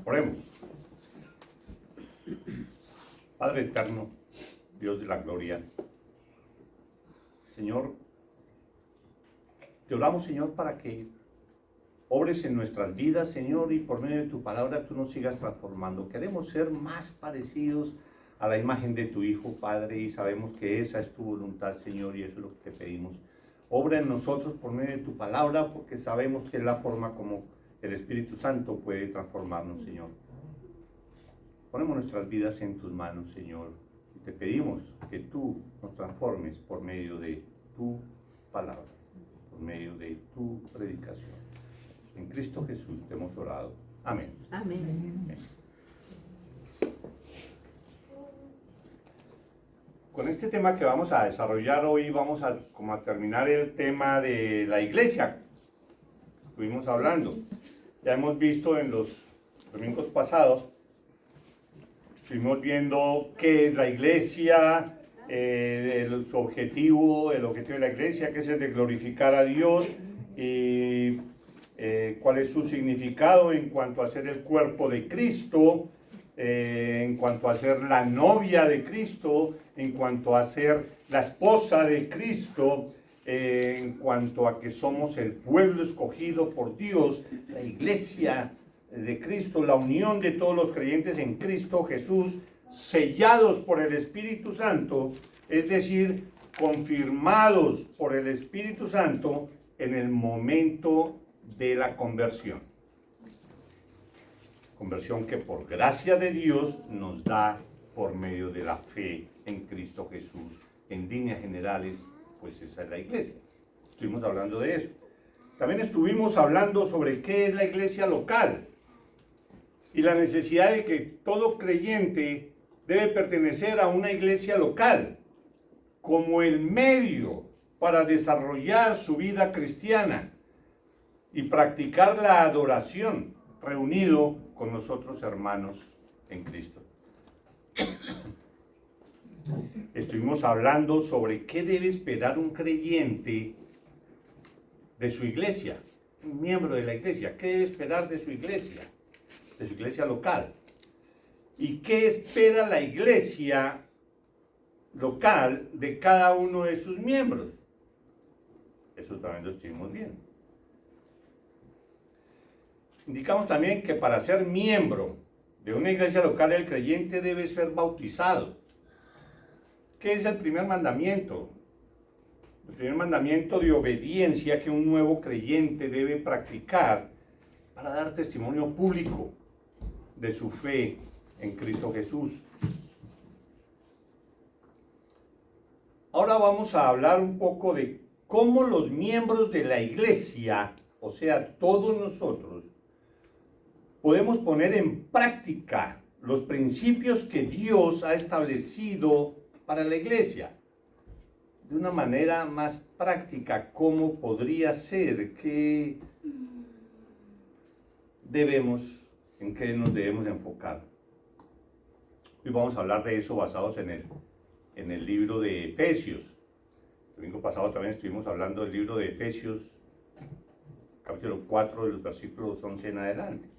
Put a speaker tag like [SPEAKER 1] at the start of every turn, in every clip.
[SPEAKER 1] Oremos. Padre eterno, Dios de la gloria, Señor, te oramos, Señor, para que obres en nuestras vidas, Señor, y por medio de tu palabra tú nos sigas transformando. Queremos ser más parecidos a la imagen de tu Hijo, Padre, y sabemos que esa es tu voluntad, Señor, y eso es lo que te pedimos. Obra en nosotros por medio de tu palabra, porque sabemos que es la forma como el Espíritu Santo puede transformarnos, Señor. Ponemos nuestras vidas en tus manos, Señor, y te pedimos que tú nos transformes por medio de tu palabra, por medio de tu predicación. En Cristo Jesús te hemos orado. Amén.
[SPEAKER 2] Amén.
[SPEAKER 1] Amén. Con este tema que vamos a desarrollar hoy, vamos a terminar el tema de la iglesia. Estuvimos hablando. Ya hemos visto en los domingos pasados, estuvimos viendo qué es la iglesia, su objetivo, el objetivo de la iglesia, que es el de glorificar a Dios, y cuál es su significado en cuanto a ser el cuerpo de Cristo, en cuanto a ser la novia de Cristo, en cuanto a ser la esposa de Cristo, en cuanto a que somos el pueblo escogido por Dios, la iglesia de Cristo, la unión de todos los creyentes en Cristo Jesús, sellados por el Espíritu Santo, es decir, confirmados por el Espíritu Santo en el momento de la conversión. Conversión que por gracia de Dios nos da por medio de la fe en Cristo Jesús. En líneas generales, pues esa es la iglesia. Estuvimos hablando de eso. También estuvimos hablando sobre qué es la iglesia local y la necesidad de que todo creyente debe pertenecer a una iglesia local como el medio para desarrollar su vida cristiana y practicar la adoración reunido con los otros hermanos en Cristo. Estuvimos hablando sobre qué debe esperar un creyente de su iglesia, un miembro de la iglesia. ¿Qué debe esperar de su iglesia local? ¿Y qué espera la iglesia local de cada uno de sus miembros? Eso también lo estuvimos viendo. Indicamos también que para ser miembro de una iglesia local, el creyente debe ser bautizado. ¿Qué es el primer mandamiento? El primer mandamiento de obediencia que un nuevo creyente debe practicar para dar testimonio público de su fe en Cristo Jesús. Ahora vamos a hablar un poco de cómo los miembros de la iglesia, o sea, todos nosotros, podemos poner en práctica los principios que Dios ha establecido para la iglesia. De una manera más práctica, ¿cómo podría ser? ¿Qué debemos, en qué nos debemos enfocar? Hoy vamos a hablar de eso basados en el libro de Efesios. El domingo pasado también estuvimos hablando del libro de Efesios, capítulo 4, de los versículos 11 en adelante.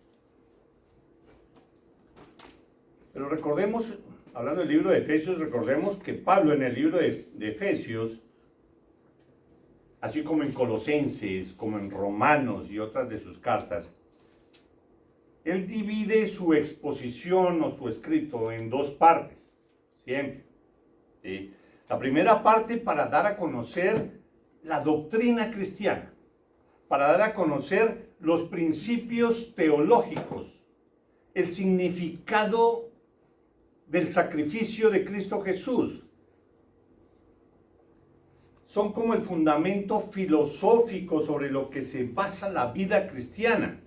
[SPEAKER 1] Pero recordemos, hablando del libro de Efesios, recordemos que Pablo en el libro de Efesios, así como en Colosenses, como en Romanos y otras de sus cartas, él divide su exposición o su escrito en dos partes, siempre. ¿Sí? La primera parte para dar a conocer la doctrina cristiana, para dar a conocer los principios teológicos, el significado del sacrificio de Cristo Jesús. Son como el fundamento filosófico sobre lo que se basa la vida cristiana.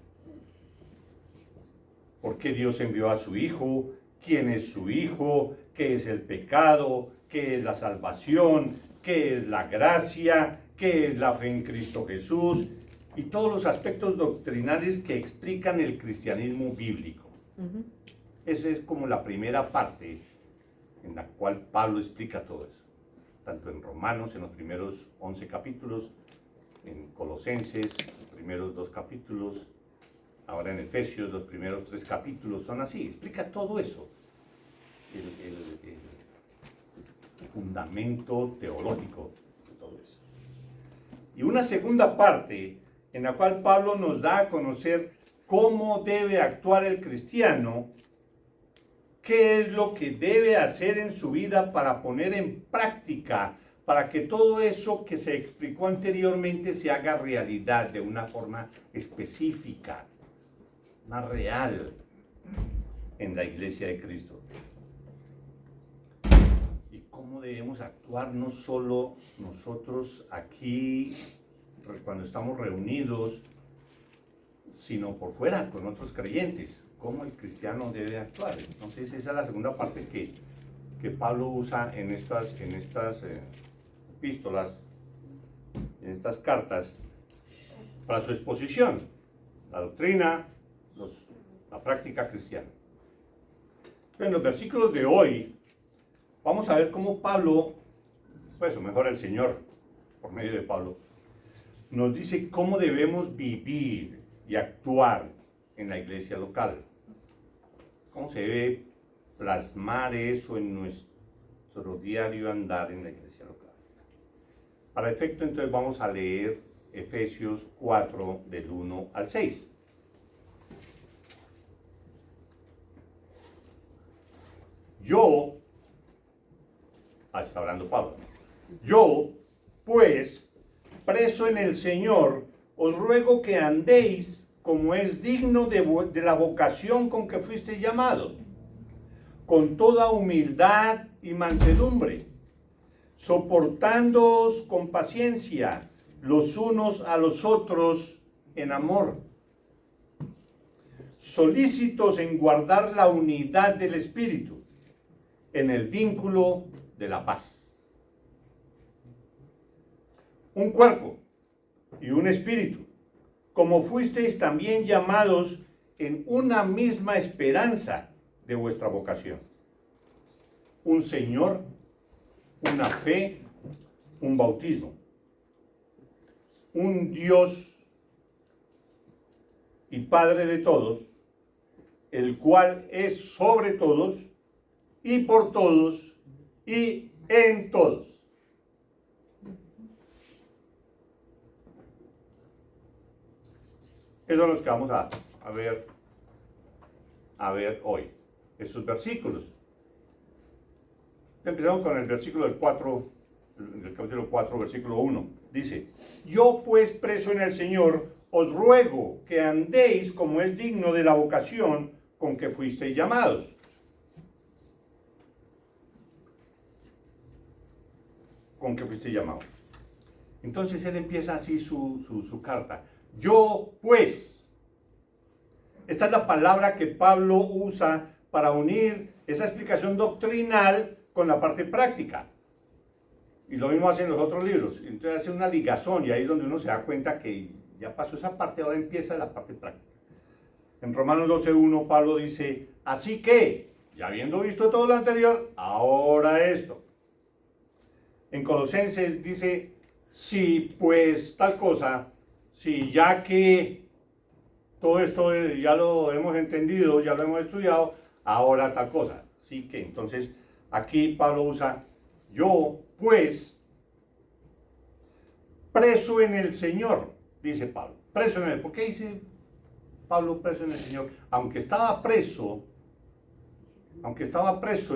[SPEAKER 1] ¿Por qué Dios envió a su Hijo? ¿Quién es su Hijo? ¿Qué es el pecado? ¿Qué es la salvación? ¿Qué es la gracia? ¿Qué es la fe en Cristo Jesús? Y todos los aspectos doctrinales que explican el cristianismo bíblico. Esa es como la primera parte en la cual Pablo explica todo eso. Tanto en Romanos, en los primeros 11 capítulos, en Colosenses, los primeros 2 capítulos, ahora en Efesios, los primeros 3 capítulos, son así, explica todo eso, el fundamento teológico de todo eso. Y una segunda parte en la cual Pablo nos da a conocer cómo debe actuar el cristiano, qué es lo que debe hacer en su vida para poner en práctica, para que todo eso que se explicó anteriormente se haga realidad de una forma específica, más real en la iglesia de Cristo. Y cómo debemos actuar no solo nosotros aquí cuando estamos reunidos, sino por fuera con otros creyentes, cómo el cristiano debe actuar. Entonces esa es la segunda parte que Pablo usa en estas epístolas, en estas cartas, para su exposición, la doctrina, la práctica cristiana. En los versículos de hoy vamos a ver cómo Pablo, pues o mejor el Señor, por medio de Pablo, nos dice cómo debemos vivir y actuar en la iglesia local. ¿Cómo se debe plasmar eso en nuestro diario andar en la iglesia local? Para efecto, entonces vamos a leer Efesios 4, del 1 al 6. Está hablando Pablo. Yo, pues, preso en el Señor, os ruego que andéis como es digno de la vocación con que fuisteis llamados, con toda humildad y mansedumbre, soportándoos con paciencia los unos a los otros en amor, solícitos en guardar la unidad del Espíritu, en el vínculo de la paz. Un cuerpo y un espíritu, como fuisteis también llamados en una misma esperanza de vuestra vocación. Un Señor, una fe, un bautismo. Un Dios y Padre de todos, el cual es sobre todos y por todos y en todos. Eso es lo que vamos a ver hoy, estos versículos. Empezamos con el versículo del 4, del capítulo 4, versículo 1. Dice: yo pues preso en el Señor, os ruego que andéis como es digno de la vocación con que fuisteis llamados. Con que fuisteis llamados. Entonces él empieza así su carta. Yo pues. Esta es la palabra que Pablo usa para unir esa explicación doctrinal con la parte práctica. Y lo mismo hacen los otros libros. Entonces hace una ligazón y ahí es donde uno se da cuenta que ya pasó esa parte, ahora empieza la parte práctica. En Romanos 12:1 Pablo dice: así que, ya habiendo visto todo lo anterior, ahora esto. En Colosenses dice: si pues tal cosa, si ya que todo esto ya lo hemos entendido, ya lo hemos estudiado, ahora tal cosa. Así que entonces aquí Pablo usa: yo pues, preso en el Señor, dice Pablo. Preso en él. ¿Por qué dice Pablo preso en el Señor? Aunque estaba preso,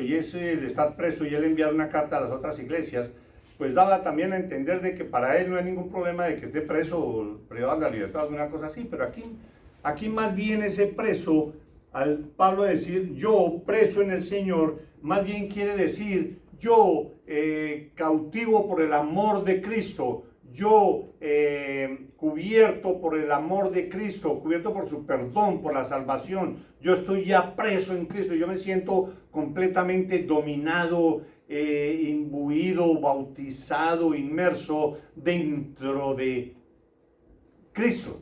[SPEAKER 1] y ese el estar preso y él enviar una carta a las otras iglesias, pues daba también a entender de que para él no hay ningún problema de que esté preso o privado de la libertad, alguna cosa así, pero aquí más bien ese preso, al Pablo decir yo preso en el Señor, más bien quiere decir yo cautivo por el amor de Cristo, yo cubierto por el amor de Cristo, cubierto por su perdón, por la salvación. Yo estoy ya preso en Cristo, yo me siento completamente dominado, imbuido, bautizado, inmerso dentro de Cristo.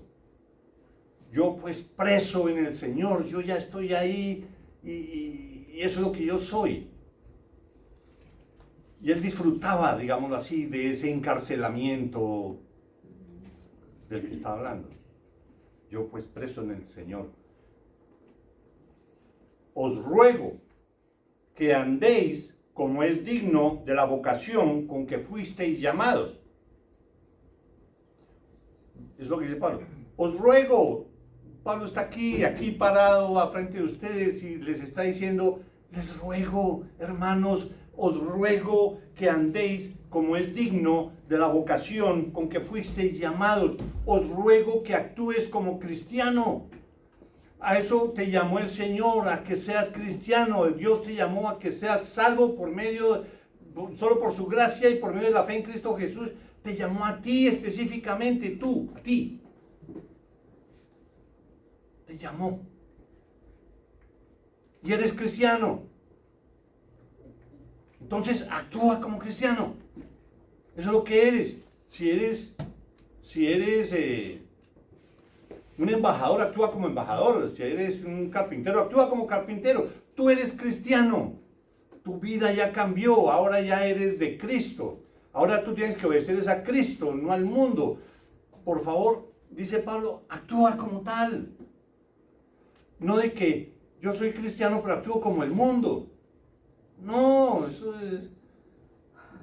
[SPEAKER 1] Yo pues preso en el Señor, yo ya estoy ahí y eso es lo que yo soy. Y él disfrutaba, digámoslo así, de ese encarcelamiento del que está hablando. Yo pues preso en el Señor, os ruego que andéis como es digno de la vocación con que fuisteis llamados. Es lo que dice Pablo. Os ruego, Pablo está aquí parado a frente de ustedes y les está diciendo, les ruego, hermanos, os ruego que andéis como es digno de la vocación con que fuisteis llamados. Os ruego que actúes como cristiano. A eso te llamó el Señor, a que seas cristiano. Dios te llamó a que seas salvo solo por su gracia y por medio de la fe en Cristo Jesús. Te llamó a ti específicamente, tú, a ti. Te llamó. Y eres cristiano. Entonces actúa como cristiano. Eso es lo que eres. Si eres un embajador, actúa como embajador. Si eres un carpintero, actúa como carpintero. Tú eres cristiano. Tu vida ya cambió. Ahora ya eres de Cristo. Ahora tú tienes que obedecer a Cristo, no al mundo. Por favor, dice Pablo, actúa como tal. No de que yo soy cristiano, pero actúo como el mundo. No, eso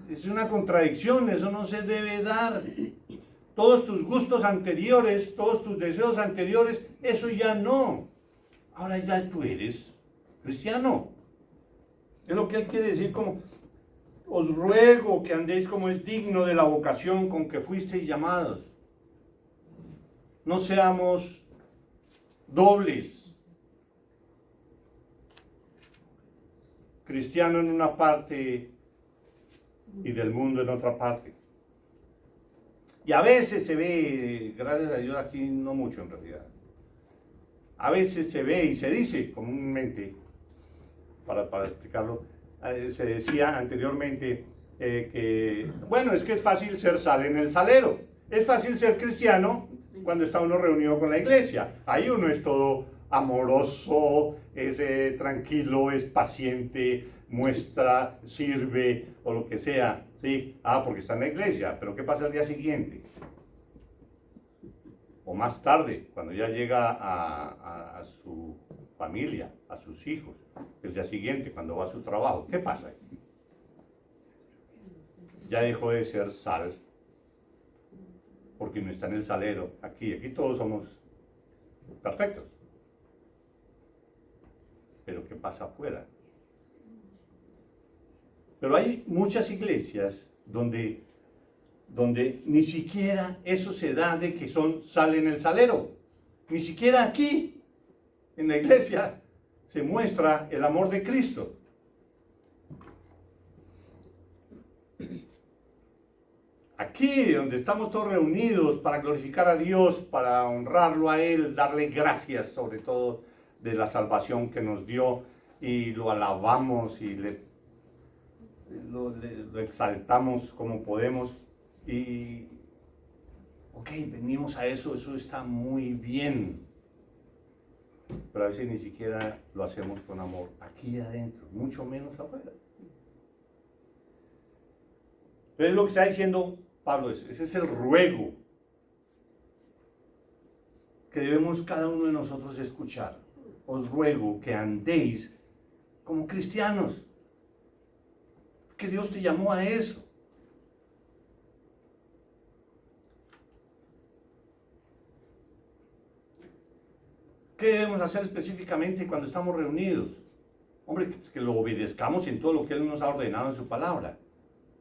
[SPEAKER 1] es una contradicción. Eso no se debe dar. Todos tus gustos anteriores, todos tus deseos anteriores, eso ya no. Ahora ya tú eres cristiano. Es lo que él quiere decir como, os ruego que andéis como es digno de la vocación con que fuisteis llamados. No seamos dobles. Cristiano en una parte y del mundo en otra parte. Y a veces se ve, gracias a Dios aquí no mucho en realidad, a veces se ve y se dice comúnmente, para explicarlo, se decía anteriormente que, bueno, es que es fácil ser sal en el salero. Es fácil ser cristiano cuando está uno reunido con la iglesia. Ahí uno es todo amoroso, es tranquilo, es paciente, muestra, sirve o lo que sea. ¿Sí? Porque está en la iglesia. Pero ¿qué pasa al día siguiente? O más tarde, cuando ya llega a su familia, a sus hijos. El día siguiente, cuando va a su trabajo. ¿Qué pasa ahí? Ya dejó de ser sal. Porque no está en el salero. Aquí todos somos perfectos. Pero ¿qué pasa afuera? Pero hay muchas iglesias donde ni siquiera eso se da de que son sal en el salero. Ni siquiera aquí, en la iglesia, se muestra el amor de Cristo. Aquí, donde estamos todos reunidos para glorificar a Dios, para honrarlo a Él, darle gracias sobre todo de la salvación que nos dio, y lo alabamos y lo exaltamos como podemos. Y, venimos a eso está muy bien. Pero a veces ni siquiera lo hacemos con amor aquí adentro, mucho menos afuera. Entonces lo que está diciendo Pablo, ese es el ruego que debemos cada uno de nosotros escuchar. Os ruego que andéis como cristianos, que Dios te llamó a eso. ¿Qué debemos hacer específicamente cuando estamos reunidos? Hombre, que lo obedezcamos en todo lo que Él nos ha ordenado en su palabra.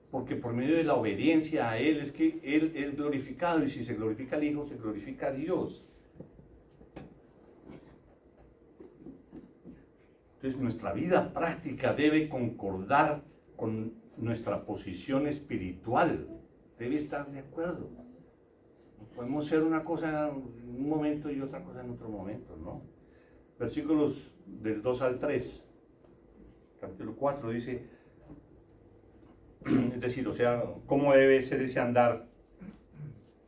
[SPEAKER 1] Porque por medio de la obediencia a Él es que Él es glorificado, y si se glorifica al Hijo, se glorifica a Dios. Entonces nuestra vida práctica debe concordar con nuestra posición espiritual. Debe estar de acuerdo. No podemos ser una cosa en un momento y otra cosa en otro momento, ¿no? Versículos del 2 al 3, capítulo 4 dice... Es decir, ¿cómo debe ser ese andar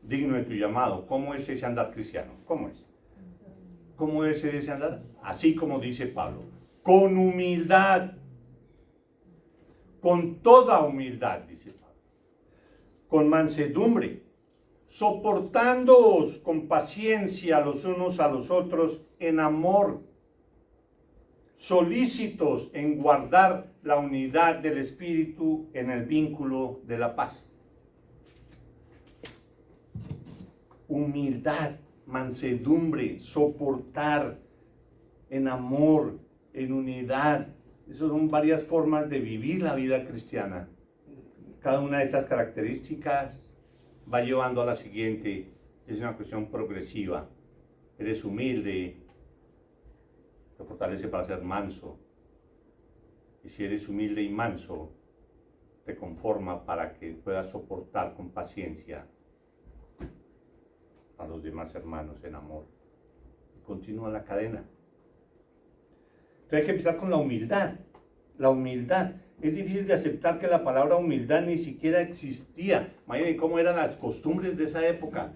[SPEAKER 1] digno de tu llamado? ¿Cómo es ese andar cristiano? ¿Cómo es? ¿Cómo debe ser ese andar? Así como dice Pablo, con humildad, con toda humildad, dice Pablo, con mansedumbre, soportándoos con paciencia los unos a los otros en amor, solícitos en guardar la unidad del Espíritu en el vínculo de la paz. Humildad, mansedumbre, soportar en amor, en unidad. Esas son varias formas de vivir la vida cristiana. Cada una de estas características va llevando a la siguiente. Es una cuestión progresiva. Eres humilde, te fortalece para ser manso. Y si eres humilde y manso, te conforma para que puedas soportar con paciencia a los demás hermanos en amor. Y continúa la cadena. Entonces hay que empezar con la humildad. La humildad. Es difícil de aceptar que la palabra humildad ni siquiera existía. Imaginen cómo eran las costumbres de esa época.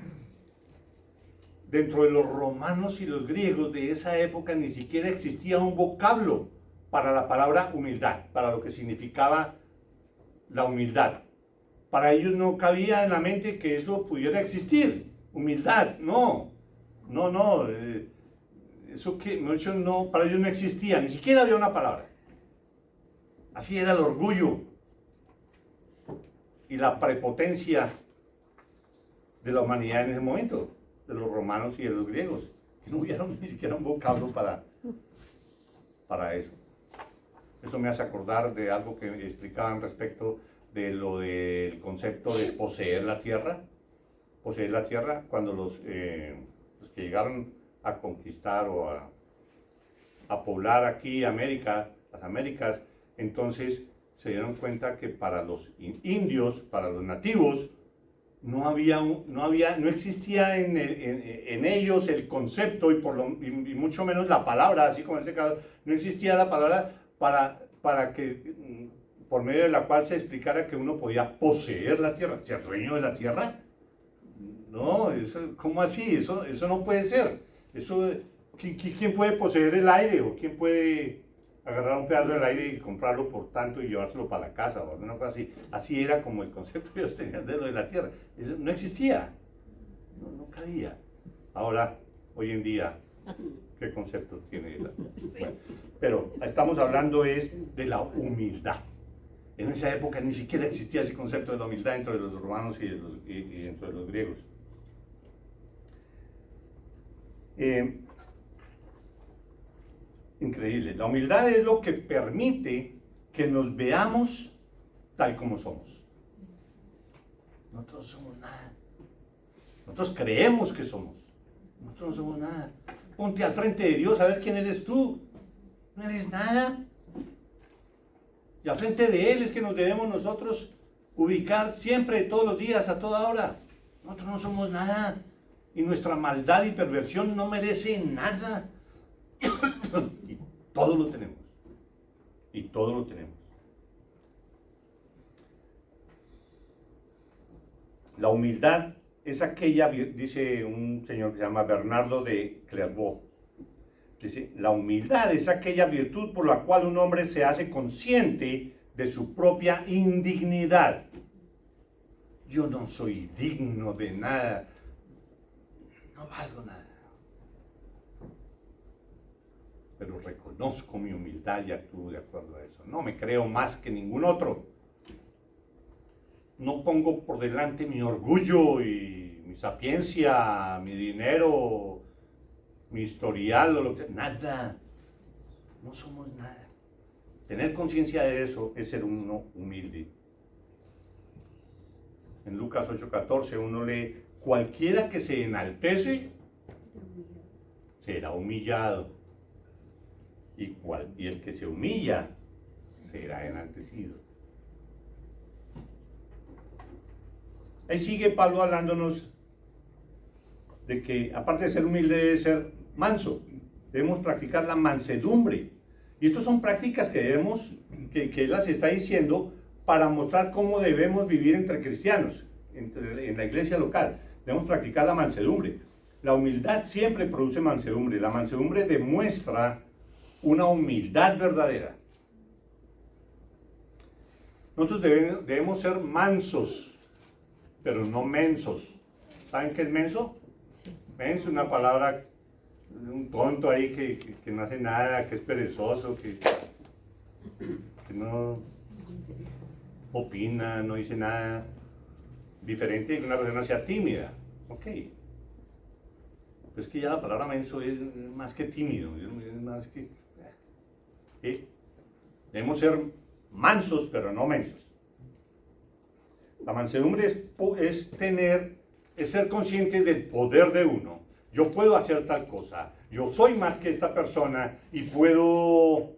[SPEAKER 1] Dentro de los romanos y los griegos de esa época ni siquiera existía un vocablo para la palabra humildad, para lo que significaba la humildad. Para ellos no cabía en la mente que eso pudiera existir. Humildad, no. Eso que, no, para ellos no existía, ni siquiera había una palabra. Así era el orgullo y la prepotencia de la humanidad en ese momento, de los romanos y de los griegos, que no hubiera ni siquiera un vocablo para eso. Eso me hace acordar de algo que explicaban respecto de lo del concepto de poseer la tierra. Poseer la tierra, cuando los que llegaron a conquistar o a poblar aquí América, las Américas, entonces se dieron cuenta que para los indios, para los nativos, no existía en ellos el concepto y mucho menos la palabra, así como en este caso, no existía la palabra para que, por medio de la cual se explicara que uno podía poseer la tierra, ser dueño de la tierra. No, ¿cómo así? Eso no puede ser. ¿Quién puede poseer el aire? ¿O quién puede agarrar un pedazo del aire y comprarlo por tanto y llevárselo para la casa o alguna cosa así? Así era como el concepto que ellos tenían de lo de la tierra. Eso no existía. No cabía. Ahora, hoy en día, ¿qué concepto tiene de la tierra? Bueno, pero estamos hablando de la humildad. En esa época ni siquiera existía ese concepto de la humildad entre los romanos y entre los griegos. Increíble. La humildad es lo que permite que nos veamos tal como somos. Nosotros somos nada. Nosotros creemos que somos. Nosotros no somos nada. Ponte al frente de Dios a ver quién eres tú. No eres nada. Y al frente de Él es que nos debemos nosotros ubicar siempre, todos los días, a toda hora. Nosotros no somos nada. Y nuestra maldad y perversión no merece nada. Y todo lo tenemos. Y todo lo tenemos. La humildad es aquella, dice un señor que se llama Bernardo de Clairvaux. Dice, la humildad es aquella virtud por la cual un hombre se hace consciente de su propia indignidad. Yo no soy digno de nada. No valgo nada. Pero reconozco mi humildad y actúo de acuerdo a eso. No me creo más que ningún otro. No pongo por delante mi orgullo y mi sapiencia, mi dinero, mi historial o lo que sea. Nada. No somos nada. Tener conciencia de eso es ser uno humilde. En Lucas 8:14 uno lee, cualquiera que se enaltece será humillado. Y el que se humilla será enaltecido. Ahí sigue Pablo hablándonos de que aparte de ser humilde debe ser manso. Debemos practicar la mansedumbre. Y estas son prácticas que él las está diciendo para mostrar cómo debemos vivir entre cristianos, en la iglesia local. Debemos practicar la mansedumbre. La humildad siempre produce mansedumbre. La mansedumbre demuestra una humildad verdadera. Nosotros debemos ser mansos, pero no mensos. ¿Saben qué es menso?
[SPEAKER 2] Sí.
[SPEAKER 1] Menso, una palabra, un tonto ahí que no hace nada, que es perezoso, que no opina, no dice nada. Diferente de que una persona sea tímida. Ok. Es que ya la palabra menso es más que tímido, es más que... Debemos ser mansos, pero no mensos. La mansedumbre es ser conscientes del poder de uno. Yo puedo hacer tal cosa, yo soy más que esta persona y puedo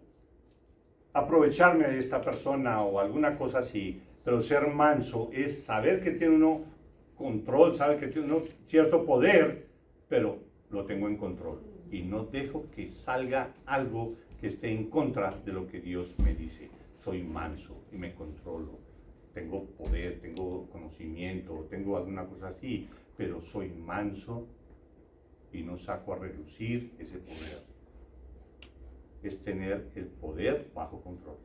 [SPEAKER 1] aprovecharme de esta persona o alguna cosa así. Pero ser manso es saber que tiene uno control, saber que tiene uno cierto poder, pero lo tengo en control y no dejo que salga algo que esté en contra de lo que Dios me dice. Soy manso y me controlo. Tengo poder, tengo conocimiento, tengo alguna cosa así, pero soy manso y no saco a relucir ese poder. Es tener el poder bajo control.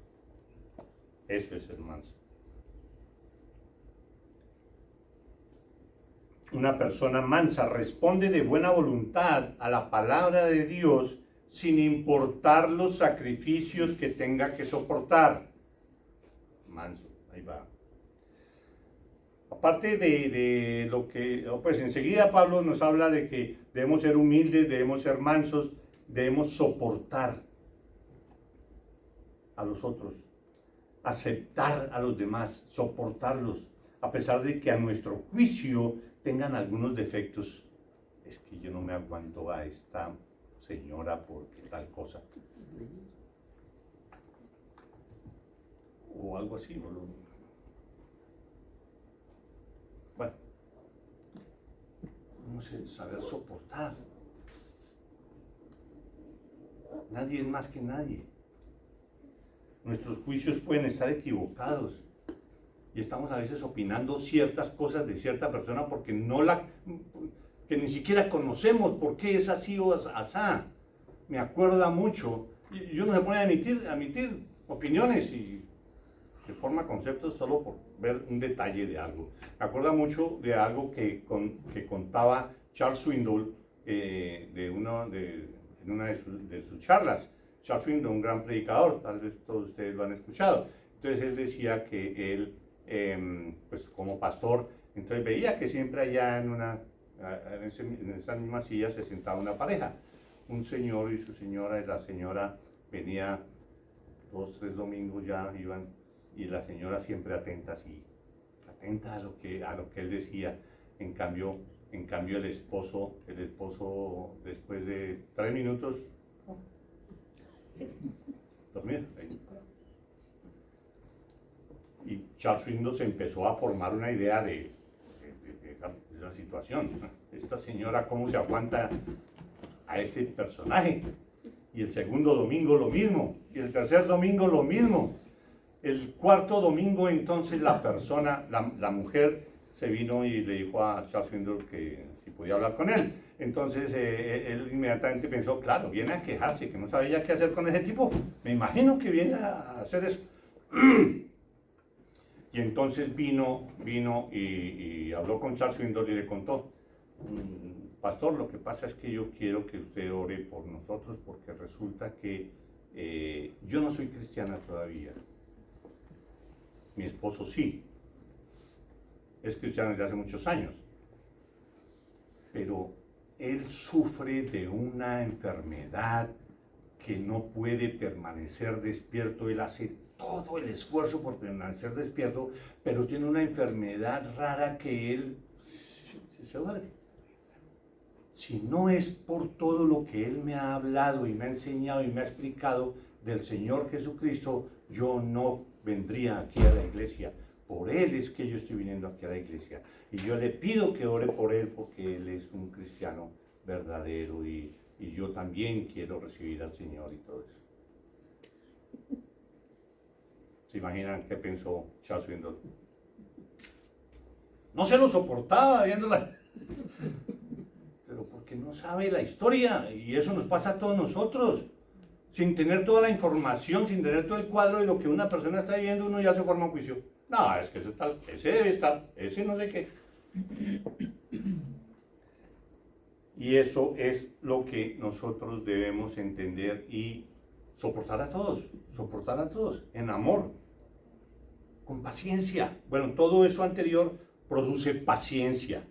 [SPEAKER 1] Eso es ser manso. Una persona mansa responde de buena voluntad a la palabra de Dios sin importar los sacrificios que tenga que soportar. Manso, ahí va. Aparte de lo que, pues enseguida Pablo nos habla de que debemos ser humildes, debemos ser mansos, debemos soportar a los otros, aceptar a los demás, soportarlos, a pesar de que a nuestro juicio tengan algunos defectos. Es que yo no me aguanto a esta señora porque tal cosa. O algo así. Bueno, vamos a saber soportar. Nadie es más que nadie. Nuestros juicios pueden estar equivocados. Y estamos a veces opinando ciertas cosas de cierta persona porque que ni siquiera conocemos por qué es así o asá. Me acuerda mucho, y uno se pone a emitir opiniones y se forma conceptos solo por ver un detalle de algo. Me acuerda mucho de algo que contaba Charles Swindoll en una de sus charlas. Charles Swindoll, un gran predicador, tal vez todos ustedes lo han escuchado. Entonces él decía que él, pues como pastor, entonces veía que siempre allá en esa misma silla se sentaba una pareja, un señor y su señora, y la señora venía 2, 3 domingos ya iban, y la señora siempre atenta así, atenta a lo que él decía. En cambio el esposo después de 3 minutos, dormido. Y Charles Swindoll se empezó a formar una idea de la situación. Esta señora, ¿cómo se aguanta a ese personaje? Y el segundo domingo lo mismo, y el tercer domingo lo mismo. El cuarto domingo entonces la mujer se vino y le dijo a Charles Swindoll que si podía hablar con él. Entonces él inmediatamente pensó, claro, viene a quejarse, que no sabía qué hacer con ese tipo. Me imagino que viene a hacer eso. Y entonces vino y habló con Charles Swindoll y le contó, pastor, lo que pasa es que yo quiero que usted ore por nosotros porque resulta que yo no soy cristiana todavía. Mi esposo sí, es cristiano desde hace muchos años, pero él sufre de una enfermedad que no puede permanecer despierto. Él hace todo el esfuerzo por permanecer despierto, pero tiene una enfermedad rara que él se duerme. Si no es por todo lo que él me ha hablado y me ha enseñado y me ha explicado del Señor Jesucristo, yo no vendría aquí a la iglesia. Por él es que yo estoy viniendo aquí a la iglesia. Y yo le pido que ore por él porque él es un cristiano verdadero y yo también quiero recibir al Señor y todo eso. ¿Se imaginan qué pensó Charles Swindoll? No se lo soportaba viéndola. Pero porque no sabe la historia, y eso nos pasa a todos nosotros. Sin tener toda la información, sin tener todo el cuadro de lo que una persona está viviendo, uno ya se forma un juicio. No, es que ese debe estar, ese no sé qué. Y eso es lo que nosotros debemos entender y soportar a todos, en amor, con paciencia. Bueno, todo eso anterior produce paciencia.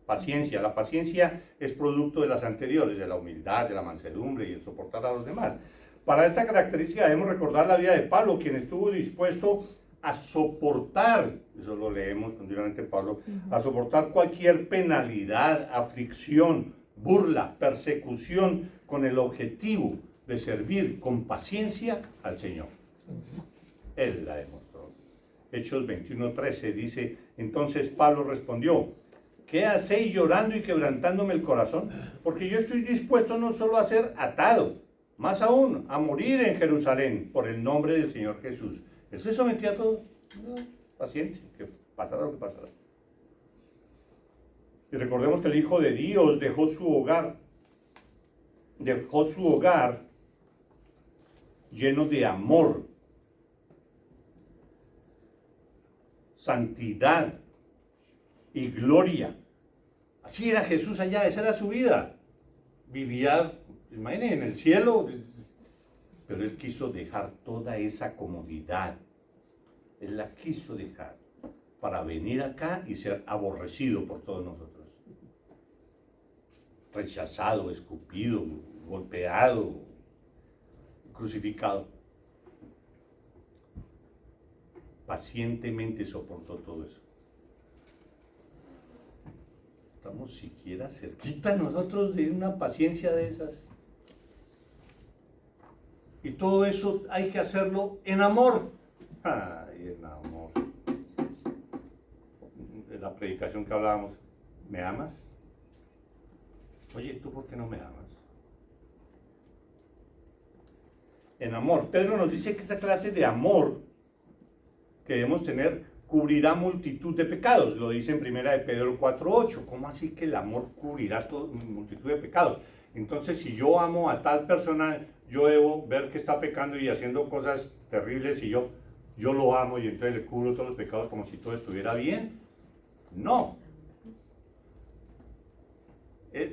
[SPEAKER 1] La paciencia es producto de las anteriores, de la humildad, de la mansedumbre y el soportar a los demás. Para esta característica debemos recordar la vida de Pablo, quien estuvo dispuesto a soportar, eso lo leemos continuamente Pablo, a soportar cualquier penalidad, aflicción, burla, persecución, con el objetivo de servir con paciencia al Señor. Él la demostró. Hechos 21:13 dice, entonces Pablo respondió, ¿qué hacéis llorando y quebrantándome el corazón? Porque yo estoy dispuesto no solo a ser atado, más aún a morir en Jerusalén por el nombre del Señor Jesús. Él se sometía a todo. Paciente, que pasará lo que pasará. Y recordemos que el Hijo de Dios dejó su hogar lleno de amor, santidad y gloria. Así era Jesús allá, esa era su vida. Vivía, imagínense, en el cielo, pero Él quiso dejar toda esa comodidad. Él la quiso dejar para venir acá y ser aborrecido por todos nosotros. Rechazado, escupido, golpeado, crucificado. Pacientemente soportó todo eso. Estamos siquiera cerquita nosotros de una paciencia de esas. Y todo eso hay que hacerlo en amor. Ay, en amor. En la predicación que hablábamos, ¿me amas? Oye, ¿tú por qué no me amas? En amor. Pedro nos dice que esa clase de amor que debemos tener cubrirá multitud de pecados. Lo dice en primera de Pedro 4:8. ¿Cómo así que el amor cubrirá multitud de pecados? Entonces, si yo amo a tal persona, yo debo ver que está pecando y haciendo cosas terribles y yo lo amo y entonces le cubro todos los pecados como si todo estuviera bien. No.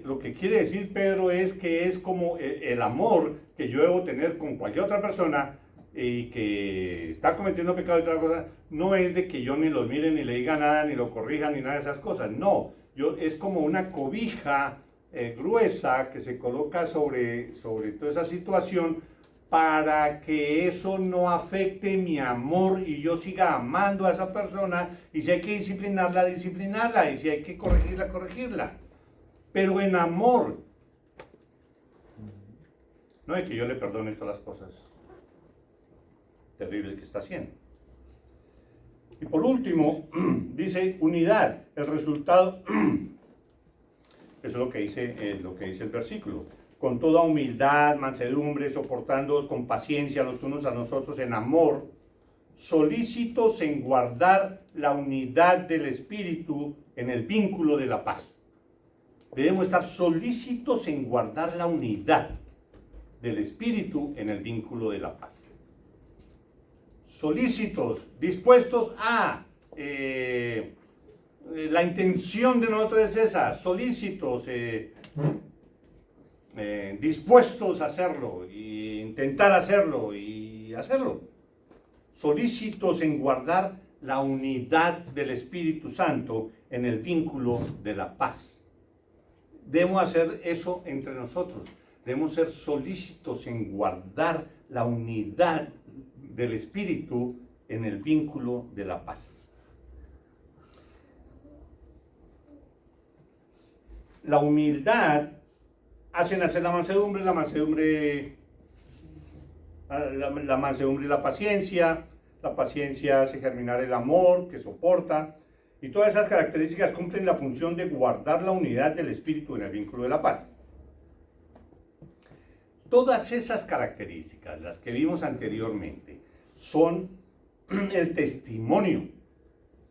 [SPEAKER 1] Lo que quiere decir Pedro es que es como el amor que yo debo tener con cualquier otra persona y que está cometiendo pecado y otra cosa, no es de que yo ni los mire, ni le diga nada, ni lo corrija, ni nada de esas cosas. No, es como una cobija gruesa que se coloca sobre toda esa situación para que eso no afecte mi amor y yo siga amando a esa persona, y si hay que disciplinarla, y si hay que corregirla. Pero en amor. No es que yo le perdone todas las cosas terribles que está haciendo. Y por último, dice unidad. El resultado, eso es lo que dice el versículo. Con toda humildad, mansedumbre, soportándoos con paciencia los unos a los otros en amor, solícitos en guardar la unidad del Espíritu en el vínculo de la paz. Debemos estar solícitos en guardar la unidad del Espíritu en el vínculo de la paz. Solícitos, dispuestos a... la intención de nosotros es esa, solícitos, dispuestos a hacerlo, e intentar hacerlo y hacerlo. Solícitos en guardar la unidad del Espíritu Santo en el vínculo de la paz. Debemos hacer eso entre nosotros. Debemos ser solícitos en guardar la unidad del Espíritu en el vínculo de la paz. La humildad hace nacer la mansedumbre y la paciencia. La paciencia hace germinar el amor que soporta. Y todas esas características cumplen la función de guardar la unidad del Espíritu en el vínculo de la paz. Todas esas características, las que vimos anteriormente, son el testimonio.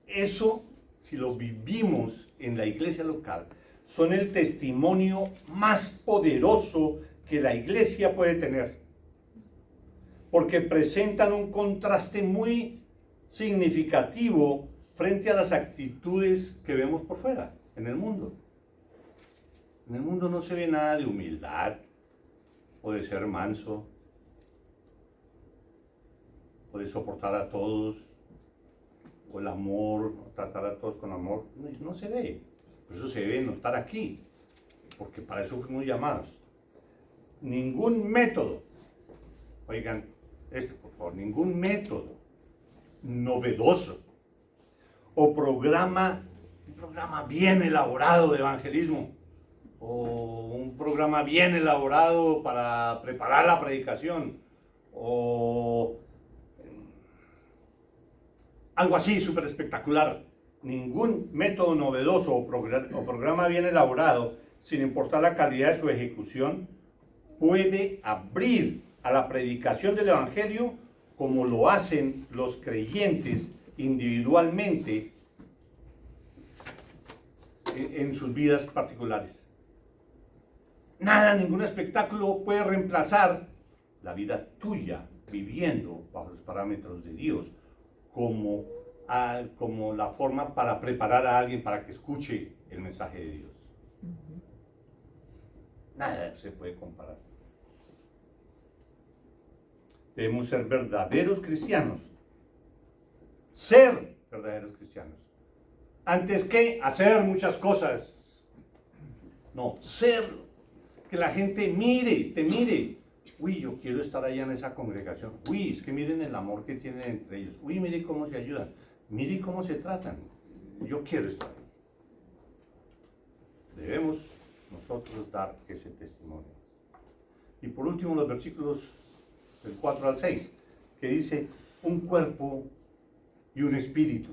[SPEAKER 1] Eso, si lo vivimos en la iglesia local, son el testimonio más poderoso que la iglesia puede tener. Porque presentan un contraste muy significativo frente a las actitudes que vemos por fuera, en el mundo. En el mundo no se ve nada de humildad, o de ser manso, o de soportar a todos, o el amor, o tratar a todos con amor. No se ve. Por eso se debe notar aquí, porque para eso fuimos llamados. Ningún método, oigan esto por favor, ningún método novedoso o un programa bien elaborado de evangelismo, o un programa bien elaborado para preparar la predicación, o algo así súper espectacular. Ningún método novedoso o programa bien elaborado, sin importar la calidad de su ejecución, puede abrir a la predicación del Evangelio como lo hacen los creyentes individualmente en sus vidas particulares. Nada, ningún espectáculo puede reemplazar la vida tuya viviendo bajo los parámetros de Dios como la forma para preparar a alguien para que escuche el mensaje de Dios. Nada se puede comparar. Debemos ser verdaderos cristianos. Ser verdaderos cristianos. Antes que hacer muchas cosas. No, ser. Que la gente te mire. Uy, yo quiero estar allá en esa congregación. Uy, es que miren el amor que tienen entre ellos. Uy, miren cómo se ayudan. Miren cómo se tratan. Yo quiero estar ahí. Debemos nosotros dar ese testimonio. Y por último, los versículos del 4 al 6, que dice, un cuerpo y un espíritu,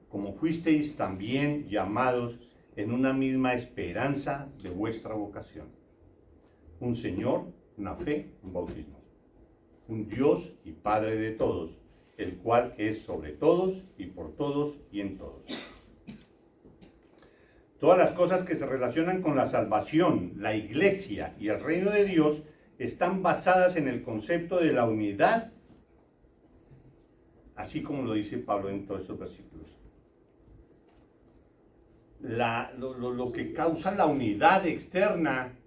[SPEAKER 1] como fuisteis también llamados en una misma esperanza de vuestra vocación. Un Señor, una fe, un bautismo. Un Dios y Padre de todos, el cual es sobre todos y por todos y en todos. Todas las cosas que se relacionan con la salvación, la iglesia y el reino de Dios están basadas en el concepto de la unidad, así como lo dice Pablo en todos estos versículos. Lo que causa la unidad externa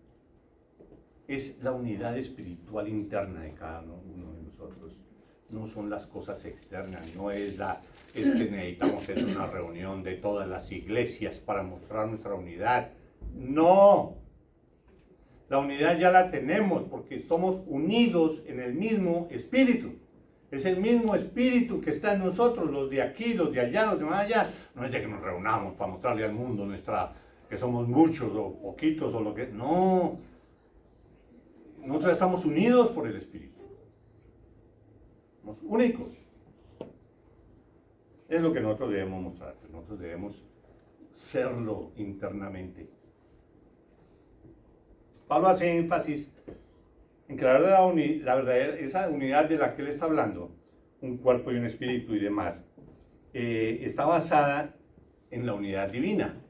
[SPEAKER 1] es la unidad espiritual interna de cada uno de nosotros. No son las cosas externas, no es que necesitamos hacer una reunión de todas las iglesias para mostrar nuestra unidad. No, la unidad ya la tenemos porque somos unidos en el mismo espíritu. Es el mismo espíritu que está en nosotros, los de aquí, los de allá, los de más allá. No es de que nos reunamos para mostrarle al mundo que somos muchos o poquitos o lo que... No, nosotros estamos unidos por el espíritu. Somos únicos. Es lo que nosotros debemos mostrar, que nosotros debemos serlo internamente. Pablo hace énfasis en que esa unidad de la que él está hablando, un cuerpo y un espíritu y demás, está basada en la unidad divina,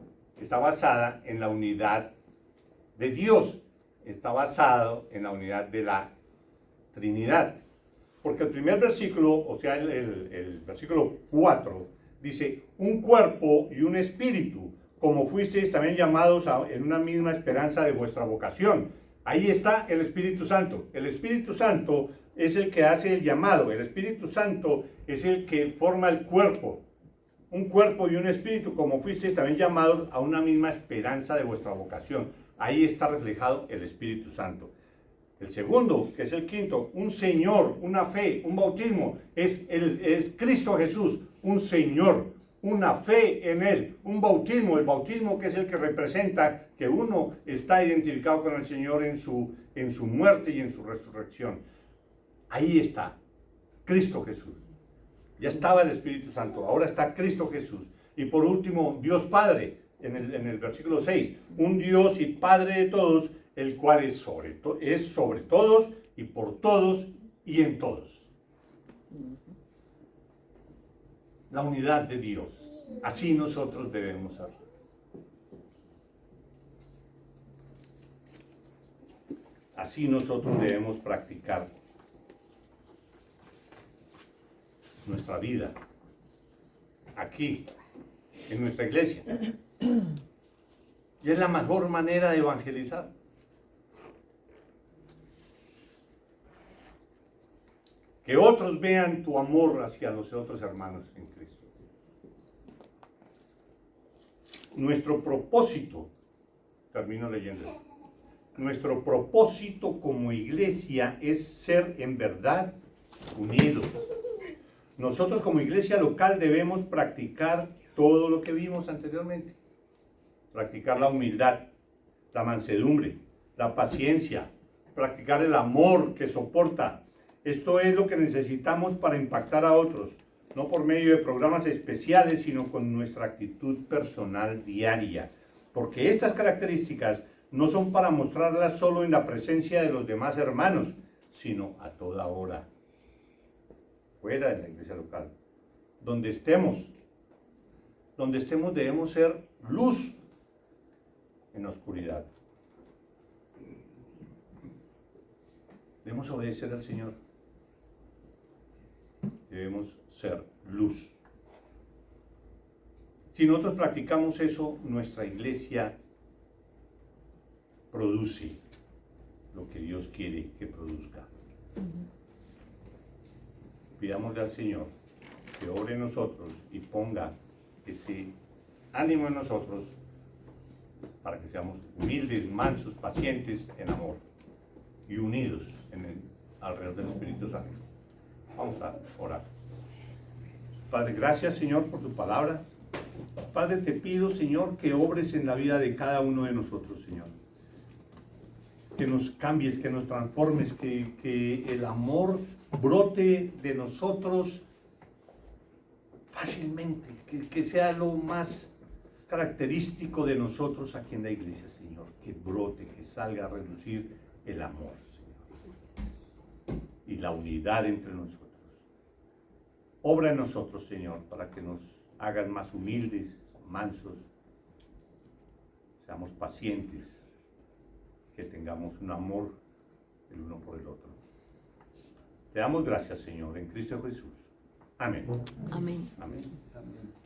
[SPEAKER 1] está basada en la unidad de Dios, está basado en la unidad de la Trinidad. Porque el primer versículo, o sea, el versículo 4, dice, un cuerpo y un espíritu, como fuisteis también llamados en una misma esperanza de vuestra vocación. Ahí está el Espíritu Santo. El Espíritu Santo es el que hace el llamado. El Espíritu Santo es el que forma el cuerpo. Un cuerpo y un espíritu, como fuisteis también llamados a una misma esperanza de vuestra vocación. Ahí está reflejado el Espíritu Santo. El segundo, que es el quinto, un Señor, una fe, un bautismo, es Cristo Jesús, un Señor, una fe en Él, un bautismo, el bautismo que es el que representa que uno está identificado con el Señor en su muerte y en su resurrección. Ahí está, Cristo Jesús. Ya estaba el Espíritu Santo, ahora está Cristo Jesús. Y por último, Dios Padre, en el versículo 6, un Dios y Padre de todos, el cual es sobre todos y por todos y en todos. La unidad de Dios. Así nosotros debemos ser. Así nosotros debemos practicar nuestra vida aquí, en nuestra iglesia. Y es la mejor manera de evangelizar. Que otros vean tu amor hacia los otros hermanos en Cristo. Nuestro propósito, termino leyendo, nuestro propósito como iglesia es ser en verdad unidos. Nosotros como iglesia local debemos practicar todo lo que vimos anteriormente. Practicar la humildad, la mansedumbre, la paciencia, practicar el amor que soporta. Esto es lo que necesitamos para impactar a otros, no por medio de programas especiales, sino con nuestra actitud personal diaria. Porque estas características no son para mostrarlas solo en la presencia de los demás hermanos, sino a toda hora, fuera de la iglesia local. Donde estemos debemos ser luz en la oscuridad. Debemos obedecer al Señor. Debemos ser luz. Si nosotros practicamos eso, nuestra iglesia produce lo que Dios quiere que produzca. Pidámosle al Señor que obre en nosotros y ponga ese ánimo en nosotros para que seamos humildes, mansos, pacientes en amor y unidos alrededor del Espíritu Santo. Vamos a orar. Padre, gracias, Señor, por tu palabra. Padre, te pido, Señor, que obres en la vida de cada uno de nosotros, Señor. Que nos cambies, que nos transformes, que el amor brote de nosotros fácilmente, que sea lo más característico de nosotros aquí en la iglesia, Señor. Que brote, que salga a relucir el amor, Señor. Y la unidad entre nosotros. Obra en nosotros, Señor, para que nos hagas más humildes, mansos, seamos pacientes, que tengamos un amor el uno por el otro. Te damos gracias, Señor, en Cristo Jesús. Amén.
[SPEAKER 2] Amén.
[SPEAKER 1] Amén. Amén.